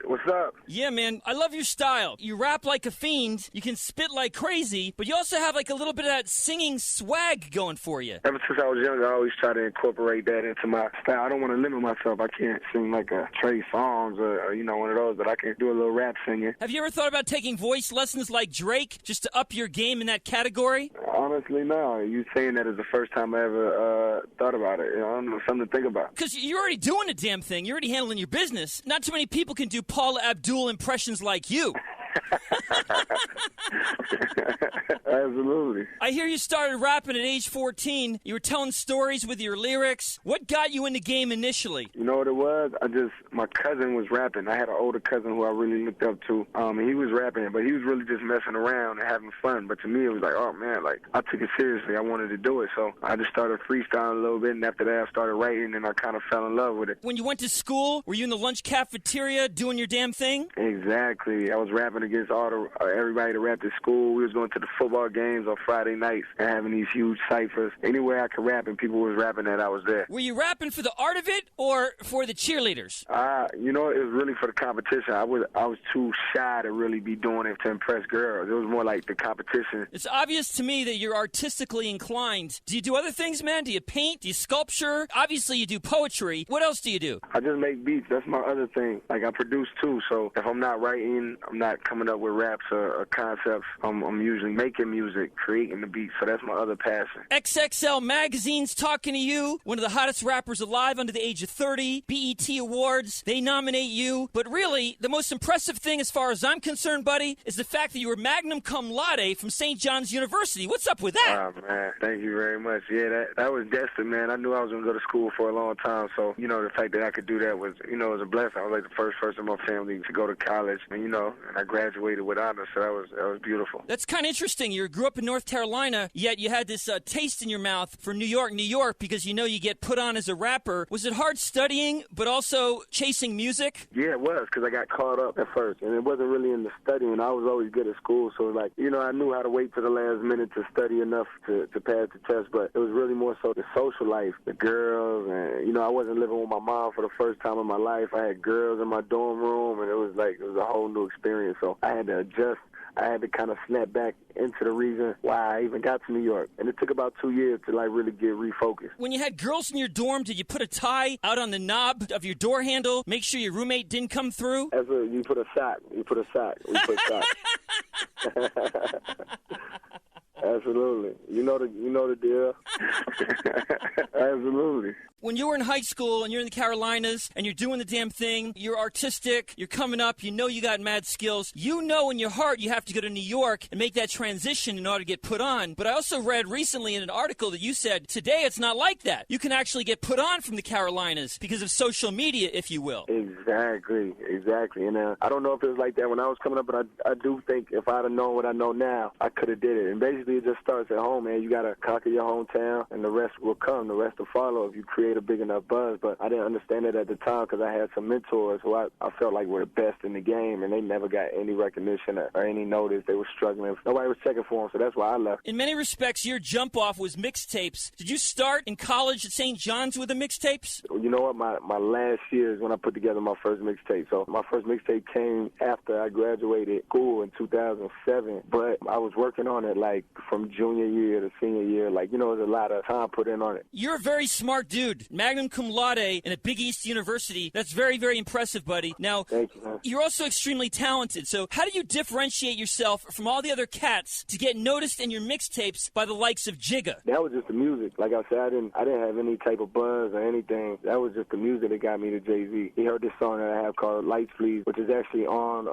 What's up? Yeah, man, I love your style. You rap like a fiend, you can spit like crazy, but you also have like a little bit of that singing swag going for you. Ever since I was young, I always try to incorporate that into my style. I don't want to limit myself. I can't sing like a Trey Songz or one of those, but I can do a little rap singing. Have you ever thought about taking voice lessons like Drake just to up your game in that category? Honestly, no. You saying that is the first time I ever thought about it. I don't know, something to think about. Because you're already doing the damn thing. You're already handling your business. Not too many people can do Paula Abdul impressions like you. Absolutely. I hear you started rapping at age 14. You were telling stories with your lyrics. What got you in the game initially? You know what it was? My cousin was rapping. I had an older cousin who I really looked up to. And he was rapping, but he was really just messing around and having fun. But to me, it was like, oh man, like I took it seriously. I wanted to do it. So I just started freestyling a little bit. And after that, I started writing and I kind of fell in love with it. When you went to school, were you in the lunch cafeteria doing your damn thing? Exactly. I was rapping against everybody that rapped at school. We was going to the football games on Friday nights and having these huge ciphers. Anywhere I could rap and people was rapping that, I was there. Were you rapping for the art of it or for the cheerleaders? It was really for the competition. I was too shy to really be doing it to impress girls. It was more like the competition. It's obvious to me that you're artistically inclined. Do you do other things, man? Do you paint? Do you sculpture? Obviously, you do poetry. What else do you do? I just make beats. That's my other thing. Like, I produce, too. So if I'm not writing, I'm not coming up with raps or concepts. I'm usually making music, creating the beats. So that's my other passion. XXL Magazine's talking to you. One of the hottest rappers alive under the age of 30. BET Awards. They nominate you. But really, the most impressive thing as far as I'm concerned, buddy, is the fact that you were magna cum laude from St. John's University. What's up with that? Oh, man. Thank you very much. Yeah, that was destined, man. I knew I was going to go to school for a long time. So, the fact that I could do that was, was a blessing. I was like the first person in my family to go to college. And, and I graduated with honors. So that was beautiful. That's kind of interesting. You grew up in North Carolina, yet you had this taste in your mouth for New York, because you get put on as a rapper. Was it hard studying, but also chasing music? Yeah, it was, because I got caught up at first. And it wasn't really in the studying. I was always good at school. So, I knew how to wait to the last minute to study enough to pass the test. But it was really more so the social life, the girls. And, I wasn't living with my mom for the first time in my life. I had girls in my dorm room, and it was a whole new experience. So I had to adjust. I had to kind of snap back into the reason why I even got to New York. And it took about 2 years to really get refocused. When you had girls in your dorm, did you put a tie out on the knob of your door handle? Make sure your roommate didn't come through? You put a sock. We put socks. Absolutely. You know the deal. Absolutely. When you were in high school and you're in the Carolinas and you're doing the damn thing, you're artistic, you're coming up, you got mad skills. You know in your heart you have to go to New York and make that transition in order to get put on. But I also read recently in an article that you said, today it's not like that. You can actually get put on from the Carolinas because of social media, if you will. Exactly. And I don't know if it was like that when I was coming up, but I do think if I'd have known what I know now, I could have did it. And basically it just starts at home, man. You got to conquer your hometown, and the rest will come. The rest will follow if you create a big enough buzz. But I didn't understand it at the time because I had some mentors who I felt like were the best in the game, and they never got any recognition or any notice. They were struggling. Nobody was checking for them, so that's why I left. In many respects, your jump-off was mixtapes. Did you start in college at St. John's with the mixtapes? You know what? My last year is when I put together my first mixtape. So my first mixtape came after I graduated school in 2007, but I was working on it from junior year to senior year. There's a lot of time put in on it. You're a very smart dude. Magna cum laude in a Big East University. That's very, very impressive, buddy. Now, thank you, man. You're also extremely talented. So how do you differentiate yourself from all the other cats to get noticed in your mixtapes by the likes of Jigga? That was just the music. Like I said, I didn't have any type of buzz or anything. That was just the music that got me to Jay-Z. He heard this song that I have called Lights Please, which is actually on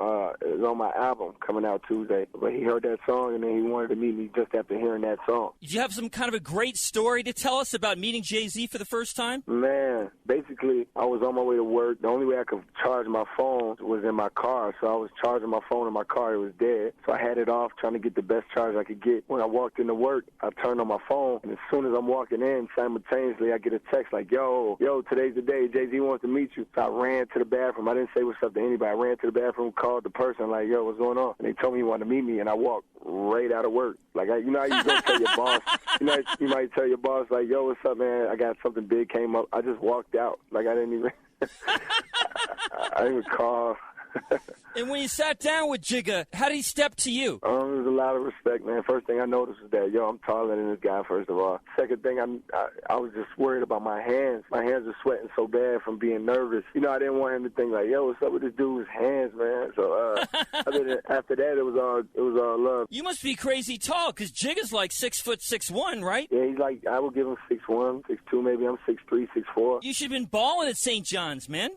my album coming out Tuesday. But he heard that song, and then he wanted to meet me just after hearing that song. Did you have some kind of a great story to tell us about meeting Jay-Z for the first time? Man, basically, I was on my way to work. The only way I could charge my phone was in my car, so I was charging my phone in my car. It was dead, so I had it off, trying to get the best charge I could get. When I walked into work, I turned on my phone, and as soon as I'm walking in, simultaneously, I get a text like, yo, today's the day. Jay-Z wants to meet you. So I ran to the bathroom. I didn't say what's up to anybody. I ran to the bathroom, called the person, like, yo, what's going on? And they told me he wanted to meet me, and I walked right out of work. Like, how you go tell your boss, you might tell your boss, like, yo, what's up, man? I got something big came up. I just walked out. Like, I didn't even, I didn't even call. And when you sat down with Jigga, how did he step to you? There's a lot of respect, man. First thing I noticed was that, I'm taller than this guy, first of all. Second thing, I was just worried about my hands. My hands were sweating so bad from being nervous. I didn't want him to think like, what's up with this dude's hands, man? So after that, it was all love. You must be crazy tall, because Jigga's like 6'6'1", right? Yeah, he's like, I would give him 6'1", 6'2", maybe. I'm 6'3", 6'4". You should have been balling at St. John's, man.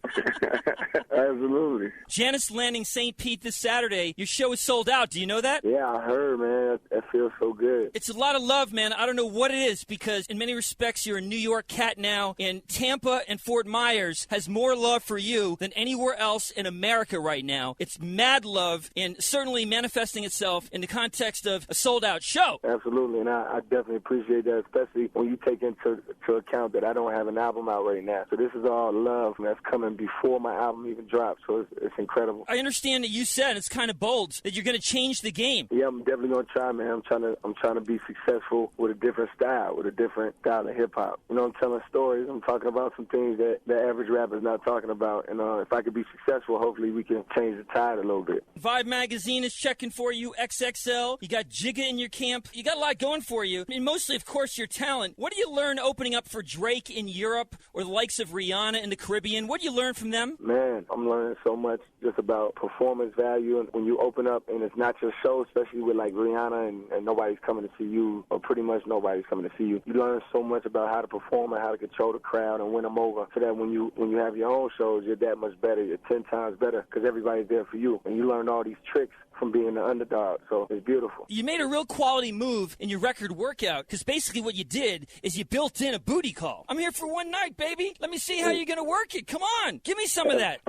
Absolutely. Janice Landing St. Pete this Saturday. Your show is sold out. Do you know that? Yeah, I heard, man. That feels so good. It's a lot of love, man. I don't know what it is, because in many respects, you're a New York cat now, and Tampa and Fort Myers has more love for you than anywhere else in America right now. It's mad love, and certainly manifesting itself in the context of a sold-out show. Absolutely, and I definitely appreciate that, especially when you take into account that I don't have an album out right now. So this is all love that's coming before my album even drops, so it's incredible. I understand that you said, it's kind of bold, that you're going to change the game. Yeah, I'm definitely going to try, man. I'm trying to be successful with a different style of hip-hop. I'm telling stories. I'm talking about some things that the average rapper's not talking about, and if I could be successful, hopefully we can change the tide a little bit. Vibe Magazine is checking for you, XXL. You got Jigga in your camp. You got a lot going for you. I mean, mostly, of course, your talent. What do you learn opening up for Drake in Europe or the likes of Rihanna in the Caribbean? What do you learn from them? Man, I'm learning so much just about performance value. And when you open up and it's not your show, especially with like Rihanna and nobody's coming to see you, or pretty much nobody's coming to see you, you learn so much about how to perform and how to control the crowd and win them over, so that when you have your own shows, you're that much better. You're 10 times better because everybody's there for you. And you learn all these tricks from being the underdog, so it's beautiful. You made a real quality move in your record workout, because basically what you did is you built in a booty call. I'm here for one night, baby. Let me see how you're going to work it. Come on. Give me some of that.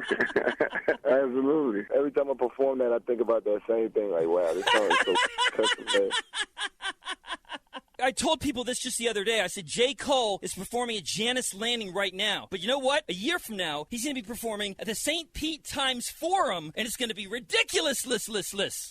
Absolutely. Every time I perform that, I think about that same thing, like, wow, this song is so custom-made. I told people this just the other day. I said, J. Cole is performing at Janice Landing right now. But you know what? A year from now, he's going to be performing at the St. Pete Times Forum, and it's going to be ridiculous.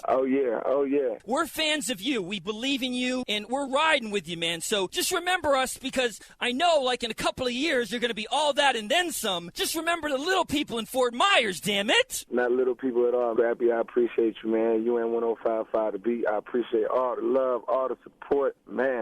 Oh, yeah. We're fans of you. We believe in you, and we're riding with you, man. So just remember us, because I know, like, in a couple of years, you're going to be all that and then some. Just remember the little people in Fort Myers, damn it. Not little people at all, Rappy. I appreciate you, man. You and 105.5 The Beat. I appreciate all the love, all the support, man.